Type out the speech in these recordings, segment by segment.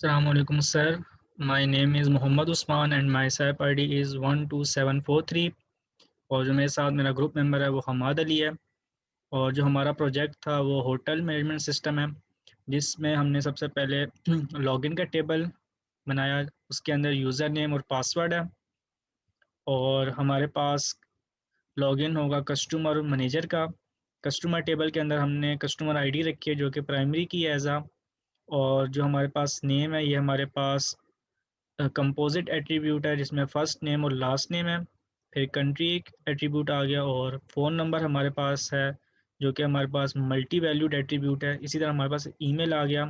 Assalamualaikum sir. My name is Mohammad Usman and my SAP ID is 12743 और जो मेरे साथ मेरा ग्रुप मेंबर है वो हमाद अली है। और जो हमारा प्रोजेक्ट था वो होटल मैनेजमेंट सिस्टम है, जिसमें हमने सबसे पहले लॉगिन का टेबल बनाया। उसके अंदर यूज़र नेम और पासवर्ड है और हमारे पास लॉगिन होगा कस्टमर और मैनेजर का। कस्टमर टेबल के अंदर हमने कस्टमर आईडी रखी है जो कि प्राइमरी की है एज़ा। और जो हमारे पास नेम है ये हमारे पास कंपोजिट एट्रीब्यूट है जिसमें फ़र्स्ट नेम और लास्ट नेम है। फिर कंट्री एक एट्रीब्यूट आ गया और फ़ोन नंबर हमारे पास है जो कि हमारे पास मल्टी वैल्यूड एट्रीब्यूट है। इसी तरह हमारे पास ईमेल आ गया।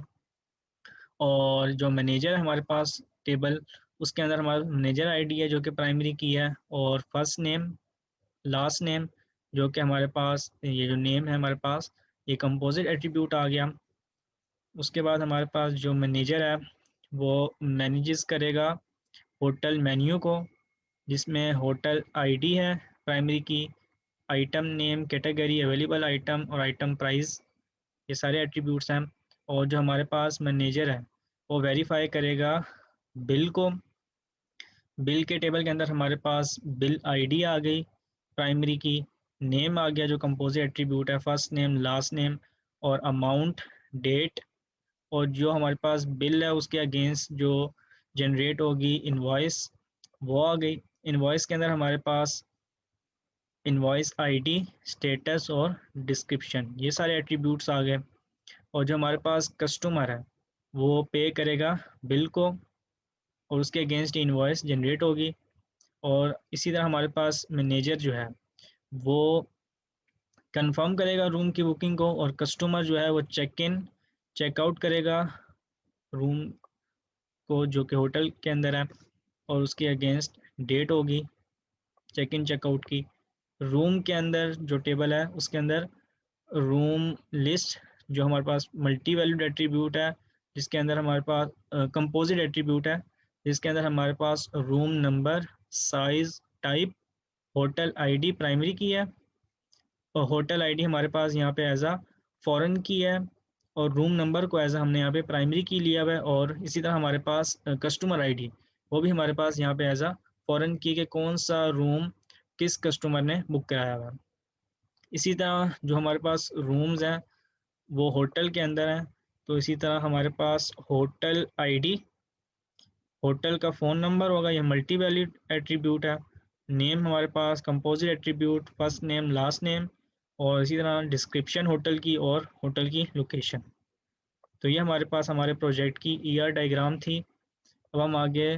और जो मैनेजर है हमारे पास टेबल, उसके अंदर हमारा मैनेजर आईडी है जो कि प्राइमरी की है और फर्स्ट नेम लास्ट नेम जो कि हमारे पास ये जो नेम है हमारे पास ये कंपोजिट एट्रीब्यूट आ गया। उसके बाद हमारे पास जो मैनेजर है वो मैनेजेस करेगा होटल मेन्यू को, जिसमें होटल आईडी है प्राइमरी की, item name, category, available item और आइटम प्राइस, ये सारे एट्रीब्यूट्स हैं। और जो हमारे पास मैनेजर है वो वेरीफाई करेगा बिल को। बिल के टेबल के अंदर हमारे पास बिल आईडी आ गई प्राइमरी की, नेम आ गया जो कंपोजिट एट्रीब्यूट है, फर्स्ट नेम लास्ट नेम और अमाउंट, डेट। और जो हमारे पास बिल है उसके अगेंस्ट जो जनरेट होगी इनवॉइस वो आ गई। इनवॉइस के अंदर हमारे पास इनवॉइस आईडी, स्टेटस और डिस्क्रिप्शन, ये सारे एट्रीब्यूट्स आ गए। और जो हमारे पास कस्टमर है वो पे करेगा बिल को और उसके अगेंस्ट इनवॉइस जनरेट होगी। और इसी तरह हमारे पास मैनेजर जो है वो कंफर्म करेगा रूम की बुकिंग को और कस्टमर जो है वो चेक इन चेकआउट करेगा रूम को जो कि होटल के अंदर है और उसके अगेंस्ट डेट होगी चेक इन चेकआउट की। रूम के अंदर जो टेबल है उसके अंदर रूम लिस्ट जो हमारे पास मल्टी वैल्यूड एट्रीब्यूट है, जिसके अंदर हमारे पास कंपोजिट एट्रीब्यूट है, जिसके अंदर हमारे पास room number, size, type, hotel ID primary key है और होटल आईडी हमारे पास यहाँ पे एज आ फॉरेन की है और रूम नंबर को एज आ हमने यहाँ पे प्राइमरी की लिया हुआ है। और इसी तरह हमारे पास कस्टमर आईडी वो भी हमारे पास यहाँ पे एज आ फॉरेन की के कौन सा रूम किस कस्टमर ने बुक कराया हुआ है। इसी तरह जो हमारे पास रूम्स हैं वो होटल के अंदर हैं, तो इसी तरह हमारे पास होटल आईडी, होटल का फ़ोन नंबर होगा, ये मल्टी वैल्यूड एट्रीब्यूट है। नेम हमारे पास composite attribute, first name last name और इसी तरह डिस्क्रिप्शन होटल की और होटल की लोकेशन। तो ये हमारे पास हमारे प्रोजेक्ट की ईआर डायग्राम थी। अब हम आगे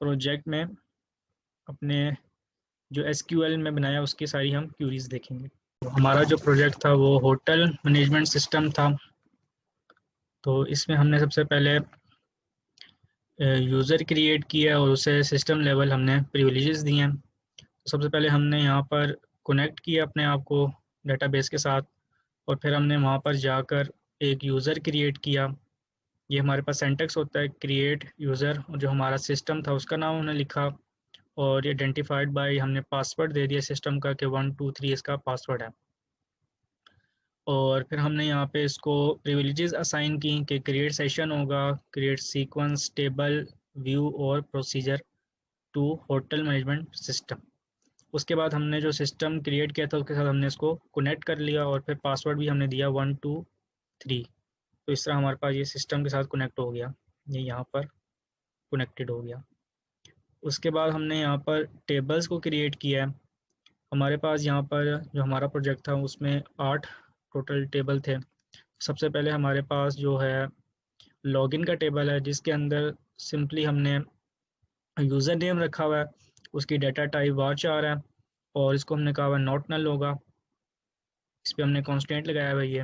प्रोजेक्ट में अपने जो एसक्यूएल में बनाया उसकी सारी हम क्यूरीज देखेंगे। तो हमारा जो प्रोजेक्ट था वो होटल मैनेजमेंट सिस्टम था। तो इसमें हमने सबसे पहले यूज़र क्रिएट किया और उसे सिस्टम लेवल हमने प्रिविलेजेस दिए हैं। तो सबसे पहले हमने यहाँ पर कनेक्ट किया अपने आप को डेटाबेस के साथ और फिर हमने वहाँ पर जाकर एक यूज़र क्रिएट किया। ये हमारे पास सेंटेक्स होता है क्रिएट यूज़र, और जो हमारा सिस्टम था उसका नाम हमने लिखा और आइडेंटिफाइड बाय हमने पासवर्ड दे दिया सिस्टम का कि 123 इसका पासवर्ड है। और फिर हमने यहाँ पे इसको प्रिविलेजेस असाइन की कि क्रिएट सेशन होगा, क्रिएट सीक्वेंस, टेबल, व्यू और procedure to hotel management system. उसके बाद हमने जो सिस्टम क्रिएट किया था उसके साथ हमने इसको कनेक्ट कर लिया और फिर पासवर्ड भी हमने दिया 123। तो इस तरह हमारे पास ये सिस्टम के साथ कनेक्ट हो गया, ये यहाँ पर कनेक्टेड हो गया। उसके बाद हमने यहाँ पर टेबल्स को क्रिएट किया है। हमारे पास यहाँ पर जो हमारा प्रोजेक्ट था उसमें 8 टोटल टेबल थे। सबसे पहले हमारे पास जो है लॉगिन का टेबल है जिसके अंदर सिंपली हमने यूज़र नेम रखा हुआ है, उसकी डाटा टाइप varchar है और इसको हमने कहा हुआ नॉट नल होगा, इस पर हमने कांस्टेंट लगाया हुआ ये।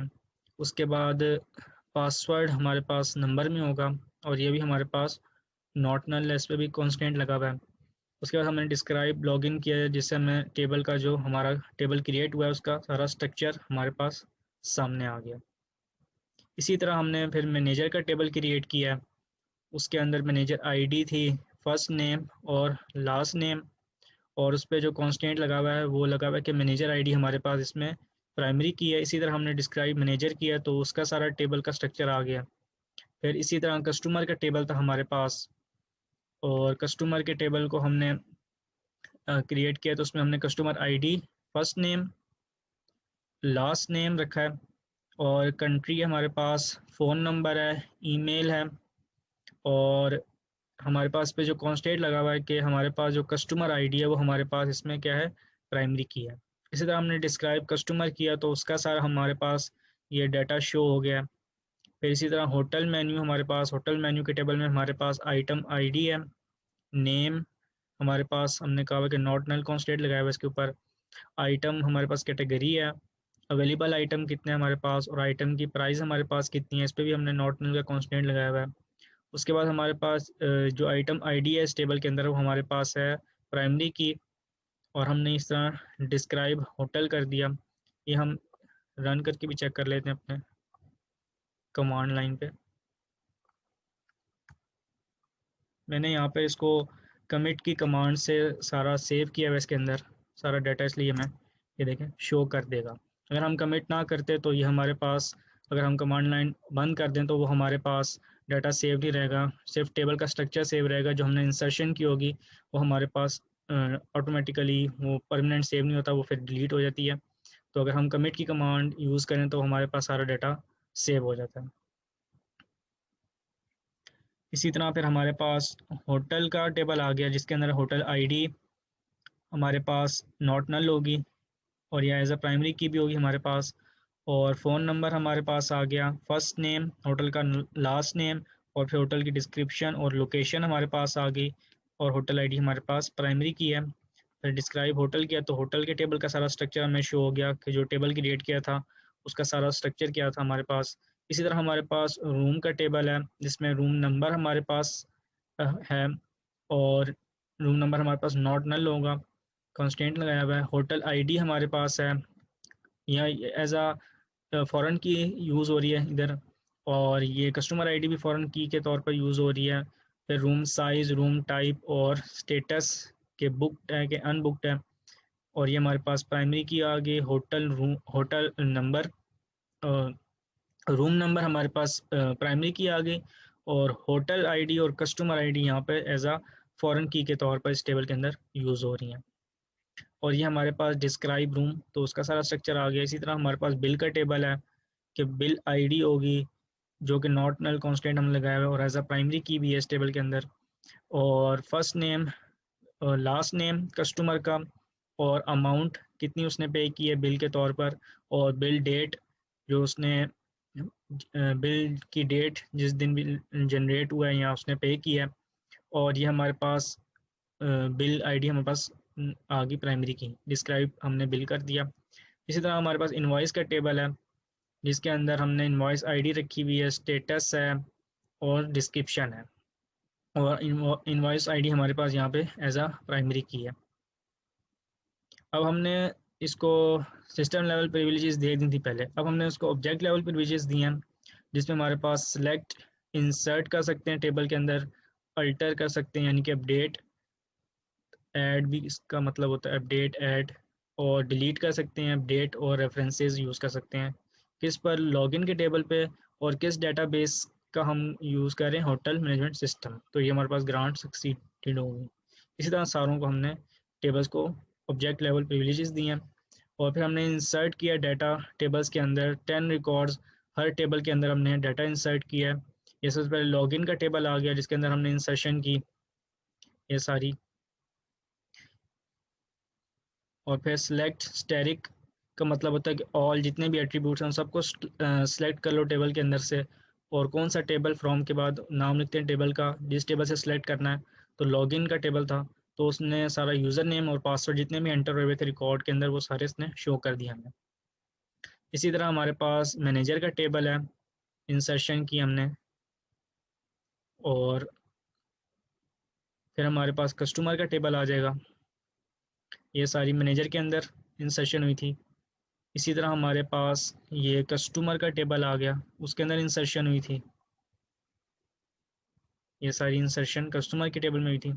उसके बाद पासवर्ड हमारे पास नंबर में होगा और ये भी हमारे पास नॉट नल है, इस पर भी कांस्टेंट लगा हुआ है। उसके बाद हमने डिस्क्राइब लॉगिन किया है जिससे हमें टेबल का जो हमारा टेबल क्रिएट हुआ है उसका सारा स्ट्रक्चर हमारे पास सामने आ गया। इसी तरह हमने फिर मैनेजर का टेबल क्रिएट किया है, उसके अंदर मैनेजर आईडी थी, फर्स्ट नेम और लास्ट नेम और उस पर जो कांस्टेंट लगा हुआ है वो लगा हुआ है कि मैनेजर आईडी हमारे पास इसमें प्राइमरी की है। इसी तरह हमने डिस्क्राइब मैनेजर किया तो उसका सारा टेबल का स्ट्रक्चर आ गया। फिर इसी तरह कस्टमर का टेबल था हमारे पास, और कस्टमर के टेबल को हमने क्रिएट किया, तो उसमें हमने customer ID, first name, last name रखा है, और कंट्री है हमारे पास, फ़ोन नंबर है, ईमेल है, और हमारे पास पे जो कॉन्स्टेंट लगा हुआ है कि हमारे पास जो कस्टमर आईडी है वो हमारे पास इसमें क्या है, प्राइमरी की है। इसी तरह हमने डिस्क्राइब कस्टमर किया तो उसका सारा हमारे पास ये डाटा शो हो गया। फिर इसी तरह होटल मेन्यू हमारे पास, होटल मेन्यू के टेबल में हमारे पास आइटम आईडी है, नेम हमारे पास हमने कहा हुआ कि नॉट नल कॉन्स्टेंट लगाया हुआ है इसके ऊपर, आइटम हमारे पास कैटेगरी है, अवेलेबल आइटम कितने हैं हमारे पास, और आइटम की प्राइस हमारे पास कितनी है, इस पर भी हमने नॉट नल का कॉन्स्टेंट लगाया हुआ है। उसके बाद हमारे पास जो आइटम आईडी है इस टेबल के अंदर वो हमारे पास है प्राइमरी की, और हमने इस तरह डिस्क्राइब होटल कर दिया। ये हम रन करके भी चेक कर लेते हैं अपने कमांड लाइन पे। मैंने यहाँ पे इसको कमिट की कमांड से सारा सेव किया हुआ इसके अंदर सारा डाटा, इसलिए मैं ये देखें शो कर देगा। अगर हम कमिट ना करते तो ये हमारे पास, अगर हम कमांड लाइन बंद कर दें तो वो हमारे पास डाटा सेव नहीं रहेगा, सिर्फ टेबल का स्ट्रक्चर सेव रहेगा, जो हमने इंसर्शन की होगी वो हमारे पास ऑटोमेटिकली वो परमानेंट सेव नहीं होता, वो फिर डिलीट हो जाती है। तो अगर हम कमिट की कमांड यूज़ करें तो हमारे पास सारा डाटा सेव हो जाता है। इसी तरह फिर हमारे पास होटल का टेबल आ गया जिसके अंदर होटल आईडी हमारे पास नॉट नल होगी, और यह एज अ प्राइमरी की भी होगी हमारे पास, और फ़ोन नंबर हमारे पास आ गया, फर्स्ट नेम, होटल का लास्ट नेम, और फिर होटल की डिस्क्रिप्शन और लोकेशन हमारे पास आ गई, और होटल आईडी हमारे पास प्राइमरी की है। फिर डिस्क्राइब होटल किया तो होटल के टेबल का सारा स्ट्रक्चर हमें शो हो गया कि जो टेबल क्रिएट किया था उसका सारा स्ट्रक्चर क्या था हमारे पास। इसी तरह हमारे पास रूम का टेबल है जिसमें रूम नंबर हमारे पास है, और रूम नंबर हमारे पास नॉट नल होगा, कंस्टेंट लगाया हुआ है। होटल आईडी हमारे पास है, यहाँ एज आ फॉरेन की यूज़ हो रही है इधर, और ये कस्टमर आईडी भी फॉरेन की के तौर पर यूज़ हो रही है। फिर रूम साइज़, रूम टाइप और स्टेटस के बुकड है कि अनबुकड है, और ये हमारे पास प्राइमरी की आ गई। Hotel room, hotel number, room number हमारे पास प्राइमरी की आ गई, और होटल आईडी और कस्टमर आईडी यहाँ पे एज आ फॉरेन की के तौर पर इस टेबल के अंदर यूज़ हो रही हैं। और ये हमारे पास डिस्क्राइब रूम, तो उसका सारा स्ट्रक्चर आ गया। इसी तरह हमारे पास बिल का टेबल है कि बिल आईडी होगी जो कि नॉट नल कॉन्स्टेंट हम लगाया हुआ है, और एज अ प्राइमरी की भी है इस टेबल के अंदर, और first name, last name customer का, और अमाउंट कितनी उसने पे की है बिल के तौर पर, और बिल डेट जो उसने बिल की डेट जिस दिन बिल जनरेट हुआ है या उसने पे किया है, और ये हमारे पास बिल आईडी हमारे पास आ गई प्राइमरी की। डिस्क्राइब हमने बिल कर दिया। इसी तरह हमारे पास इनवॉइस का टेबल है जिसके अंदर हमने इनवॉइस आईडी रखी हुई है, स्टेटस है और डिस्क्रिप्शन है, और इनवॉइस आईडी हमारे पास यहाँ पे एज आ प्राइमरी की है। अब हमने इसको सिस्टम लेवल प्रिविलेजेस दे दी थी पहले, अब हमने उसको ऑब्जेक्ट लेवल प्रिविलेजेस दिए हैं जिसमें हमारे पास सेलेक्ट, इंसर्ट कर सकते हैं टेबल के अंदर, अल्टर कर सकते हैं यानी कि अपडेट, ऐड भी इसका मतलब होता है अपडेट ऐड, और डिलीट कर सकते हैं अपडेट, और रेफरेंसेस यूज़ कर सकते हैं किस पर, लॉगिन के टेबल पे, और किस डेटाबेस का हम यूज़ कर रहे हैं, होटल मैनेजमेंट सिस्टम। तो ये हमारे पास ग्रांट सक्सीडेड होगी। इसी तरह सारों को हमने टेबल्स को ऑब्जेक्ट लेवल प्रिविलेजेस दिए हैं, और फिर हमने इंसर्ट किया डाटा टेबल्स के अंदर 10 रिकॉर्ड्स, हर टेबल के अंदर हमने डाटा इंसर्ट किया है। ये सबसे पहले लॉगिन का टेबल आ गया जिसके अंदर हमने इंसर्शन की ये सारी, और फिर सेलेक्ट स्टैटिक का मतलब होता है कि ऑल जितने भी एट्रीब्यूट्स हैं उन सबको सेलेक्ट कर लो टेबल के अंदर से, और कौन सा टेबल फ्रॉम के बाद नाम लिखते हैं टेबल का जिस टेबल से सिलेक्ट करना है। तो लॉगिन का टेबल था तो उसने सारा यूज़र नेम और पासवर्ड जितने भी एंटर हुए थे रिकॉर्ड के अंदर वो सारे इसने शो कर दिया हमें। इसी तरह हमारे पास मैनेजर का टेबल है, इंसर्शन की हमने, और फिर हमारे पास कस्टमर का टेबल आ जाएगा, ये सारी मैनेजर के अंदर इंसर्शन हुई थी। इसी तरह हमारे पास ये कस्टमर का टेबल आ गया उसके अंदर इंसर्शन हुई थी, ये सारी इंसर्शन कस्टमर के टेबल में हुई थी।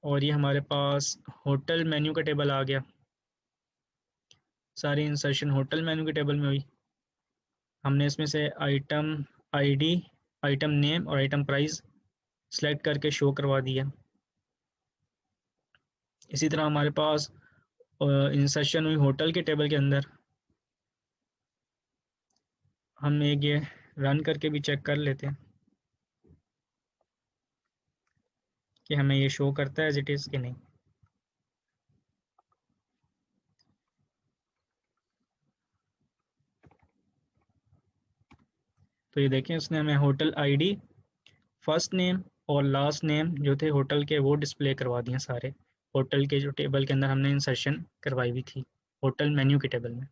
और ये हमारे पास होटल मेन्यू का टेबल आ गया, सारी इंसर्शन होटल मेन्यू के टेबल में हुई। हमने इसमें से आइटम आईडी आइटम नेम और आइटम प्राइस सेलेक्ट करके शो करवा दिया। इसी तरह हमारे पास इंसर्शन हुई होटल के टेबल के अंदर। हम एक ये रन करके भी चेक कर लेते हैं कि हमें ये शो करता है एज इट इज़ कि नहीं। तो ये देखें, उसने हमें होटल आईडी, फर्स्ट नेम और लास्ट नेम जो थे होटल के वो डिस्प्ले करवा दिए सारे, होटल के जो टेबल के अंदर हमने इंसर्शन करवाई हुई थी, होटल मेन्यू के टेबल में।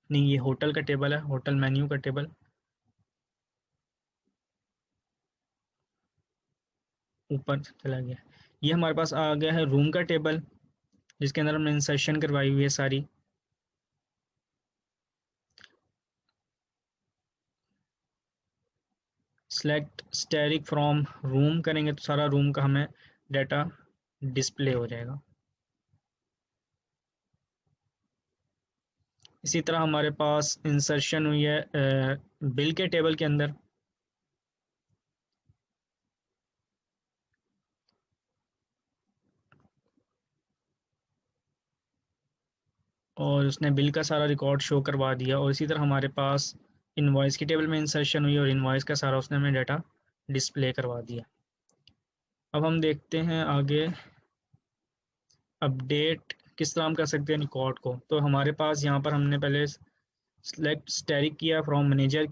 नहीं, ये होटल का टेबल है, होटल मेन्यू का टेबल ऊपर चला गया। ये हमारे पास आ गया है रूम का टेबल, जिसके अंदर हमने इंसर्शन करवाई हुई है सारी। सेलेक्ट स्टैटिक फ्रॉम रूम करेंगे तो सारा रूम का हमें डाटा डिस्प्ले हो जाएगा। इसी तरह हमारे पास इंसर्शन हुई है बिल के टेबल के अंदर। और उसने बिल का सारा रिकॉर्ड शो करवा दिया। और इसी तरह हमारे पास इनवॉइस की टेबल में इंसर्शन हुई और इनवॉइस का सारा उसने हमें डाटा डिस्प्ले करवा दिया। अब हम देखते हैं आगे अपडेट किस तरह हम कर सकते हैं रिकॉर्ड को। तो हमारे पास यहाँ पर हमने पहले सेलेक्ट स्टैटिक किया फ्रॉम मैनेजर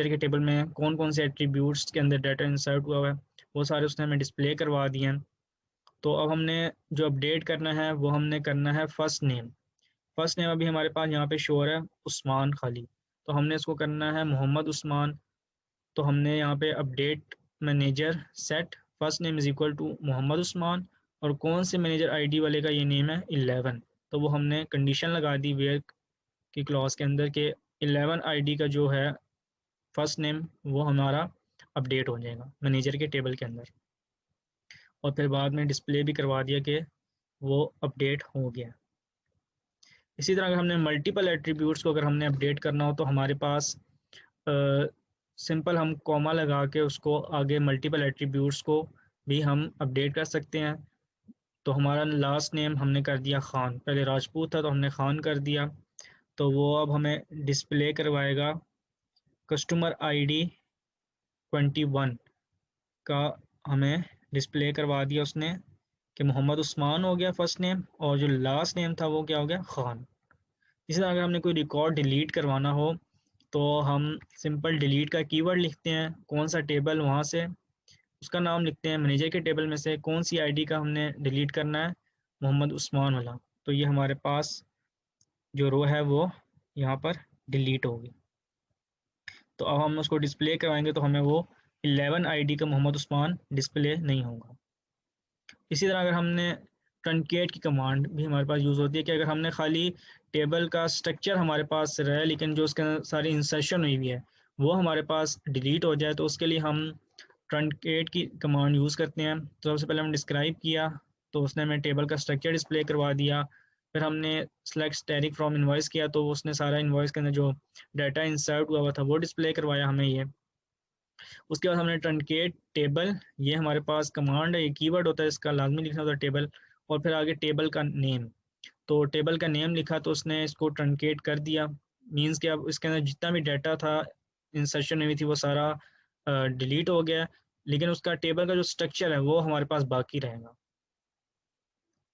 के टेबल में कौन कौन से एट्रीब्यूट्स के अंदर डाटा इंसर्ट हुआ है वो सारे उसने हमें डिस्प्ले करवा दिए हैं। तो अब हमने जो अपडेट करना है वो हमने करना है फर्स्ट नेम। फर्स्ट नेम अभी हमारे पास यहाँ पे शो है उस्मान खाली, तो हमने इसको करना है मोहम्मद उस्मान। तो हमने यहाँ पे update manager set first name is equal to Mohammad Usman, और कौन से मैनेजर आईडी वाले का ये नेम है 11। तो वो हमने कंडीशन लगा दी वेयर की क्लॉज के अंदर के 11 आईडी का जो है फर्स्ट नेम वो हमारा अपडेट हो जाएगा मैनेजर के टेबल के अंदर। और फिर बाद में डिस्प्ले भी करवा दिया कि वो अपडेट हो गया। इसी तरह अगर हमने मल्टीपल एट्रीब्यूट्स को अगर हमने अपडेट करना हो तो हमारे पास सिंपल हम कॉमा लगा के उसको आगे मल्टीपल एट्रीब्यूट्स को भी हम अपडेट कर सकते हैं। तो हमारा लास्ट नेम हमने कर दिया खान, पहले राजपूत था तो हमने खान कर दिया। तो वो अब हमें डिस्प्ले करवाएगा कस्टमर आईडी 21 का, हमें डिस्प्ले करवा दिया उसने कि मोहम्मद उस्मान हो गया फर्स्ट नेम और जो लास्ट नेम था वो क्या हो गया खान। इसी तरह अगर हमने कोई रिकॉर्ड डिलीट करवाना हो तो हम सिंपल डिलीट का कीवर्ड लिखते हैं, कौन सा टेबल वहाँ से उसका नाम लिखते हैं, मैनेजर के टेबल में से कौन सी आईडी का हमने डिलीट करना है, मोहम्मद उस्मान वाला। तो ये हमारे पास जो रो है वो यहाँ पर डिलीट होगी। तो अब हम उसको डिस्प्ले करवाएंगे तो हमें वो 11 आईडी का मोहम्मद उस्मान डिस्प्ले नहीं होगा। इसी तरह अगर हमने ट्रंकेट की कमांड भी हमारे पास यूज़ होती है कि अगर हमने खाली टेबल का स्ट्रक्चर हमारे पास रहा है लेकिन जो उसके अंदर सारी इंसर्शन हुई हुई है वो हमारे पास डिलीट हो जाए, तो उसके लिए हम ट्रंकेट की कमांड यूज़ करते हैं। तो सबसे पहले हमने डिस्क्राइब किया तो उसने हमें टेबल का स्ट्रक्चर डिस्प्ले करवा दिया। फिर हमने सेलेक्ट स्टैटिक फ्रॉम इनवॉइस किया तो उसने सारा इनवॉइस के अंदर जो डाटा इंसर्ट हुआ था वो डिस्प्ले करवाया हमें ये। उसके बाद हमने ट्रंकेट टेबल, ये हमारे पास कमांड है, ये कीवर्ड होता है, इसका लाजमी लिखना होता है टेबल। और फिर आगे टेबल का नेम, तो टेबल का नेम लिखा तो उसने इसको ट्रंकेट कर दिया। मींस कि अब इसके अंदर जितना भी डाटा था इंसर्शन हुई थी वो सारा डिलीट हो गया, लेकिन उसका टेबल का जो स्ट्रक्चर है वो हमारे पास बाकी रहेगा।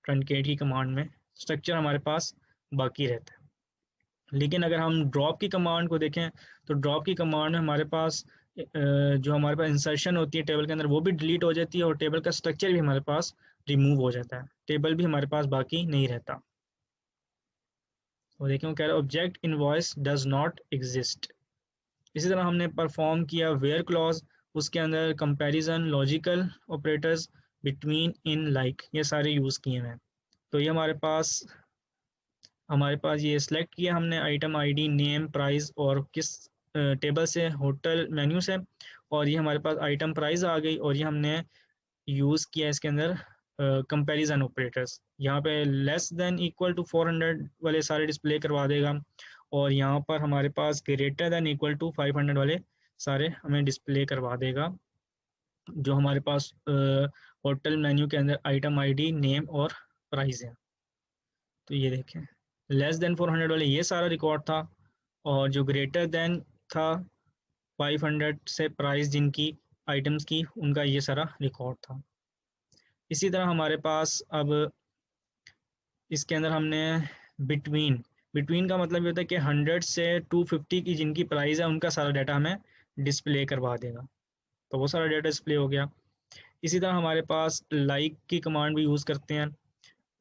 ट्रंकेट की कमांड में स्ट्रक्चर हमारे पास बाकी रहता है। लेकिन अगर हम ड्रॉप की कमांड को देखें तो ड्रॉप की कमांड में हमारे पास जो हमारे पास इंसर्शन होती है टेबल के अंदर वो भी डिलीट हो जाती है और टेबल का स्ट्रक्चर भी हमारे पास रिमूव हो जाता है, टेबल भी हमारे पास बाकी नहीं रहता। और देखिए वो कह रहा है object invoice does not exist. इसी तरह हमने परफॉर्म किया वेयर क्लॉज, उसके अंदर कंपैरिजन, लॉजिकल ऑपरेटर्स, बिटवीन, इन, लाइक, ये सारे यूज़ किए हैं। तो ये हमारे पास ये सिलेक्ट किया हमने आइटम आईडी, नेम, प्राइस और किस टेबल से, होटल मेन्यू से। और ये हमारे पास आइटम प्राइस आ गई और ये हमने यूज़ किया इसके अंदर कंपैरिजन ऑपरेटर्स। यहाँ पे लेस देन इक्वल टू 400 वाले सारे डिस्प्ले करवा देगा और यहाँ पर हमारे पास ग्रेटर देन इक्वल टू 500 वाले सारे हमें डिस्प्ले करवा देगा, जो हमारे पास होटल मेन्यू के अंदर आइटम आईडी, नेम और प्राइस है। तो ये देखें, लेस देन 400 वाले ये सारा रिकॉर्ड था, और जो ग्रेटर देन था 500 से प्राइस जिनकी आइटम्स की, उनका ये सारा रिकॉर्ड था। इसी तरह हमारे पास अब इसके अंदर हमने बिटवीन, बिटवीन का मतलब ये होता है कि 100 से 250 की जिनकी प्राइस है उनका सारा डाटा हमें डिस्प्ले करवा देगा। तो वो सारा डाटा डिस्प्ले हो गया। इसी तरह हमारे पास लाइक की कमांड भी यूज़ करते हैं।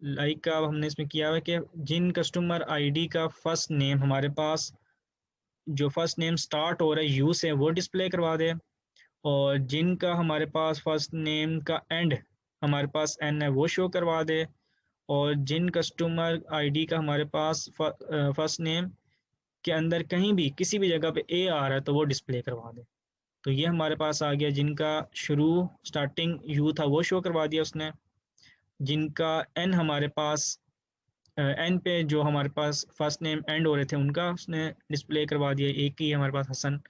लाइक का हमने इसमें किया हुआ है कि जिन कस्टमर आईडी का फर्स्ट नेम हमारे पास, जो फर्स्ट नेम स्टार्ट हो रहा है यू से, वो डिस्प्ले करवा दे, और जिनका हमारे पास फर्स्ट नेम का एंड हमारे पास एन है वो शो करवा दे, और जिन कस्टमर आईडी का हमारे पास फर्स्ट नेम के अंदर कहीं भी किसी भी जगह पे ए आ रहा है तो वो डिस्प्ले करवा दे। तो ये हमारे पास आ गया, जिनका शुरू स्टार्टिंग यू था वो शो करवा दिया उसने, जिनका एन हमारे पास एन पे जो हमारे पास फर्स्ट नेम एंड हो रहे थे उनका उसने डिस्प्ले करवा दिया, एक ही हमारे पास हसन,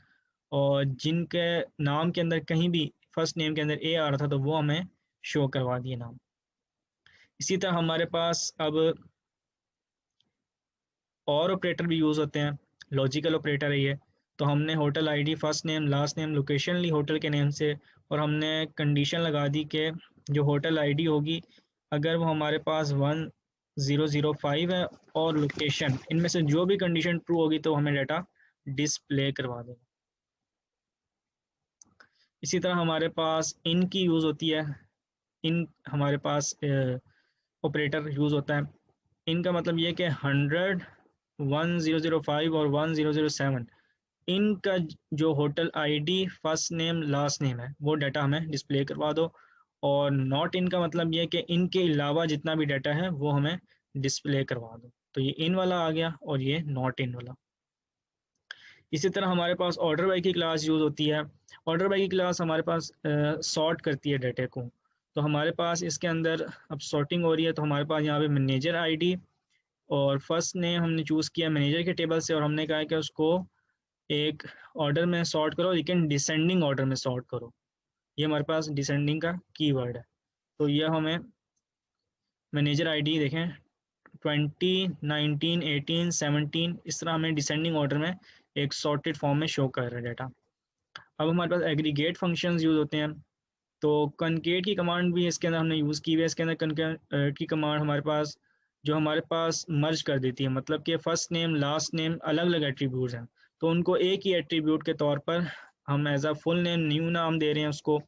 और जिनके नाम के अंदर कहीं भी फर्स्ट नेम के अंदर ए आ रहा था तो वो हमें शो करवा दिए नाम। इसी तरह हमारे पास अब और ऑपरेटर भी यूज़ होते हैं, लॉजिकल ऑपरेटर है ये। तो हमने hotel ID, first name, last name, location ली होटल के नेम से, और हमने कंडीशन लगा दी कि जो होटल आईडी होगी अगर वो हमारे पास 1005 है और लोकेशन, इनमें से जो भी कंडीशन ट्रू होगी तो हमें डाटा डिस्प्ले करवा देगा। इसी तरह हमारे पास इन की यूज़ होती है। इन हमारे पास ऑपरेटर यूज़ होता है। इनका मतलब ये कि 100, 1005 और 1007, इनका जो hotel ID, first name, last name है वो डाटा हमें डिस्प्ले करवा दो, और नॉट इन का मतलब ये कि इनके अलावा जितना भी डाटा है वो हमें डिस्प्ले करवा दो। तो ये इन वाला आ गया और ये नॉट इन वाला। इसी तरह हमारे पास ऑर्डर बाई की क्लास यूज़ होती है। ऑर्डर बाई की क्लास हमारे पास सॉर्ट करती है डाटे को। तो हमारे पास इसके अंदर अब सॉर्टिंग हो रही है, तो हमारे पास यहाँ पे मैनेजर आईडी और फर्स्ट नेम हमने चूज़ किया मैनेजर के टेबल से, और हमने कहा कि उसको एक ऑर्डर में सॉर्ट करो, लेकिन डिसेंडिंग ऑर्डर में सॉर्ट करो। ये हमारे पास डिसेंडिंग का कीवर्ड है। तो यह हमें मैनेजर आईडी देखें 20, 19, 18, 17, इस तरह हमें डिसेंडिंग ऑर्डर में एक सॉर्टेड फॉर्म में शो कर रहा है डाटा। अब हमारे पास एग्रीगेट फंक्शंस यूज़ होते हैं। तो कनकेट की कमांड भी इसके अंदर हमने यूज़ की हुई है। इसके अंदर कनकेट की कमांड हमारे पास जो हमारे पास मर्ज कर देती है, मतलब कि फर्स्ट नेम, लास्ट नेम अलग अलग एट्रीब्यूट्स हैं, तो उनको एक ही एट्रीब्यूट के तौर पर हम as a full name, new नाम दे रहे हैं उसको,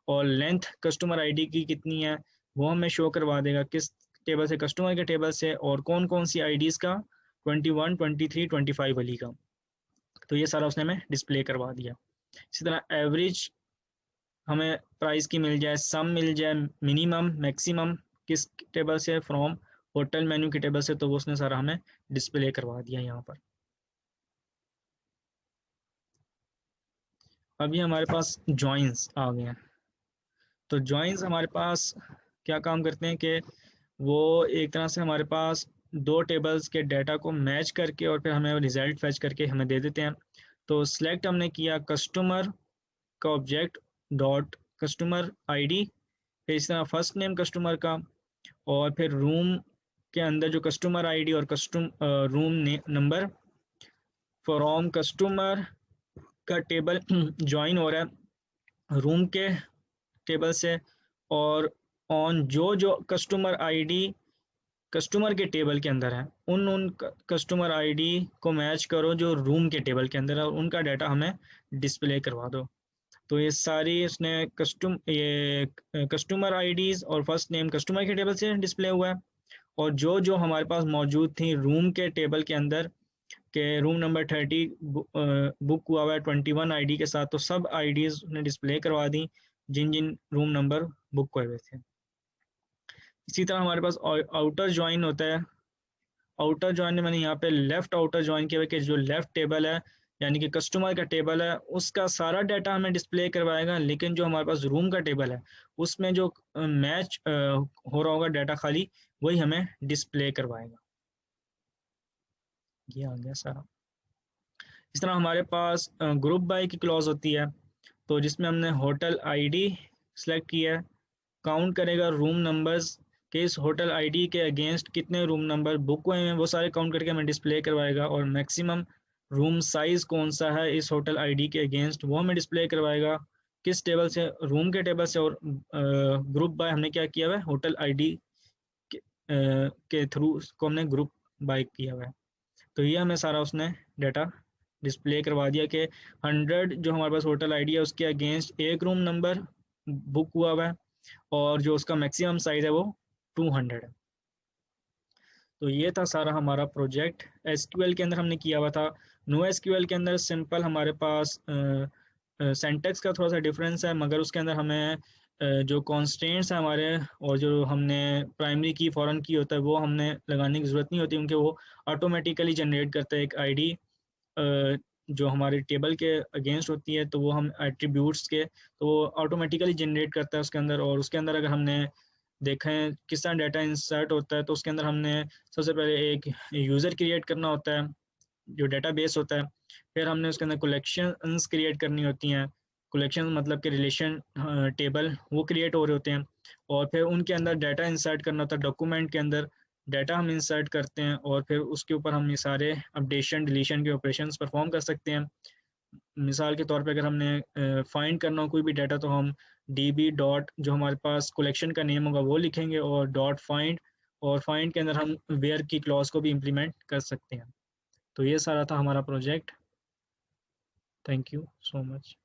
और लेंथ कस्टमर आईडी की कितनी है वो हमें शो करवा देगा, किस टेबल से, कस्टमर के टेबल से, और कौन कौन सी आईडीज़ का, 21, 23, 25 वाली का। तो ये सारा उसने हमें डिस्प्ले करवा दिया। इसी तरह एवरेज हमें प्राइस की मिल जाए, सम मिल जाए, मिनिमम, मैक्सिमम किस टेबल से, फ्रॉम होटल मेन्यू की टेबल से, तो वो उसने सारा हमें डिस्प्ले करवा दिया यहाँ पर। अभी हमारे पास जॉइंस आ गए हैं। तो जॉइंस हमारे पास क्या काम करते हैं कि वो एक तरह से हमारे पास दो टेबल्स के डाटा को मैच करके और फिर हमें रिजल्ट फैच करके हमें दे देते हैं। तो सिलेक्ट हमने किया कस्टमर का ऑब्जेक्ट डॉट कस्टमर आईडी, फिर इस तरह फर्स्ट नेम कस्टमर का, और फिर रूम के अंदर जो कस्टमर आईडी और रूम नंबर, फ्रॉम कस्टमर का टेबल ज्वाइन हो रहा है रूम के टेबल से, और ऑन जो जो कस्टमर आईडी कस्टमर के टेबल के अंदर है उन कस्टमर आईडी को मैच करो जो रूम के टेबल के अंदर है, और उनका डाटा हमें डिस्प्ले करवा दो। तो ये सारी इसने कस्टमर आईडीज और फर्स्ट नेम कस्टमर के टेबल से डिस्प्ले हुआ है, और जो जो हमारे पास मौजूद थी रूम के टेबल के अंदर के रूम नंबर 30 बुक हुआ हुआ है 21 आईडी के साथ, तो सब आईडीज ने डिस्प्ले करवा दी जिन जिन रूम नंबर बुक हुए हुए थे। इसी तरह हमारे पास आउटर ज्वाइन होता है। आउटर ज्वाइन में मैंने यहाँ पे लेफ्ट आउटर ज्वाइन किया हुआ कि जो लेफ्ट टेबल है यानी कि कस्टमर का टेबल है उसका सारा डाटा हमें डिस्प्ले करवाएगा, लेकिन जो हमारे पास रूम का टेबल है उसमें जो मैच हो रहा होगा डाटा खाली, वही हमें डिस्प्ले करवाएगा। ये आ गया सारा। इस तरह हमारे पास ग्रुप बाय की क्लॉज होती है, तो जिसमें हमने होटल आईडी सेलेक्ट किया है, काउंट करेगा रूम नंबर्स के इस होटल आईडी के अगेंस्ट कितने रूम नंबर बुक हुए हैं वो सारे काउंट करके हमें डिस्प्ले करवाएगा, और मैक्सिमम रूम साइज कौन सा है इस होटल आईडी के अगेंस्ट वो हमें डिस्प्ले करवाएगा, किस टेबल से, रूम के टेबल से। और ग्रुप बाय हमने क्या किया हुआ है, होटल आईडी के थ्रू उसको हमने ग्रुप बाय किया हुआ है। तो ये हमें सारा उसने डाटा डिस्प्ले करवा दिया कि 100 जो हमारे पास होटल आईडी है उसके अगेंस्ट एक रूम नंबर बुक हुआ हुआ है, और जो उसका मैक्सिमम साइज है वो 200 है। तो ये था सारा हमारा प्रोजेक्ट। एसक्यूएल के अंदर हमने किया हुआ था। नो एसक्यूएल के अंदर सिंपल हमारे पास सिंटैक्स का थोड़ा सा डिफरेंस है, मगर उसके अंदर हमें जो कॉन्स्टेंट्स हैं हमारे, और जो हमने प्राइमरी की फॉरेन की होता है वो हमने लगाने की ज़रूरत नहीं होती, क्योंकि वो ऑटोमेटिकली जनरेट करता है एक आईडी जो हमारे टेबल के अगेंस्ट होती है, तो वो हम एट्रीब्यूट्स के तो वो ऑटोमेटिकली जनरेट करता है उसके अंदर। और उसके अंदर अगर हमने देखें किस तरह डाटा इंसर्ट होता है, तो उसके अंदर हमने सबसे पहले एक यूज़र क्रिएट करना होता है जो डाटा बेस होता है, फिर हमने उसके अंदर कलेक्शंस क्रिएट करनी होती हैं। कलेक्शन मतलब कि रिलेशन टेबल वो क्रिएट हो रहे होते हैं, और फिर उनके अंदर डाटा इंसर्ट करना होता है। डॉक्यूमेंट के अंदर डाटा हम इंसर्ट करते हैं, और फिर उसके ऊपर हम ये सारे अपडेशन डिलीशन के ऑपरेशंस परफॉर्म कर सकते हैं। मिसाल के तौर पे अगर हमने फाइंड करना हो कोई भी डाटा, तो हम db डॉट जो हमारे पास कलेक्शन का नेम होगा वो लिखेंगे, और डॉट फाइंड, और फाइंड के अंदर हम वेयर की क्लॉज को भी इम्प्लीमेंट कर सकते हैं। तो ये सारा था हमारा project. Thank you so much.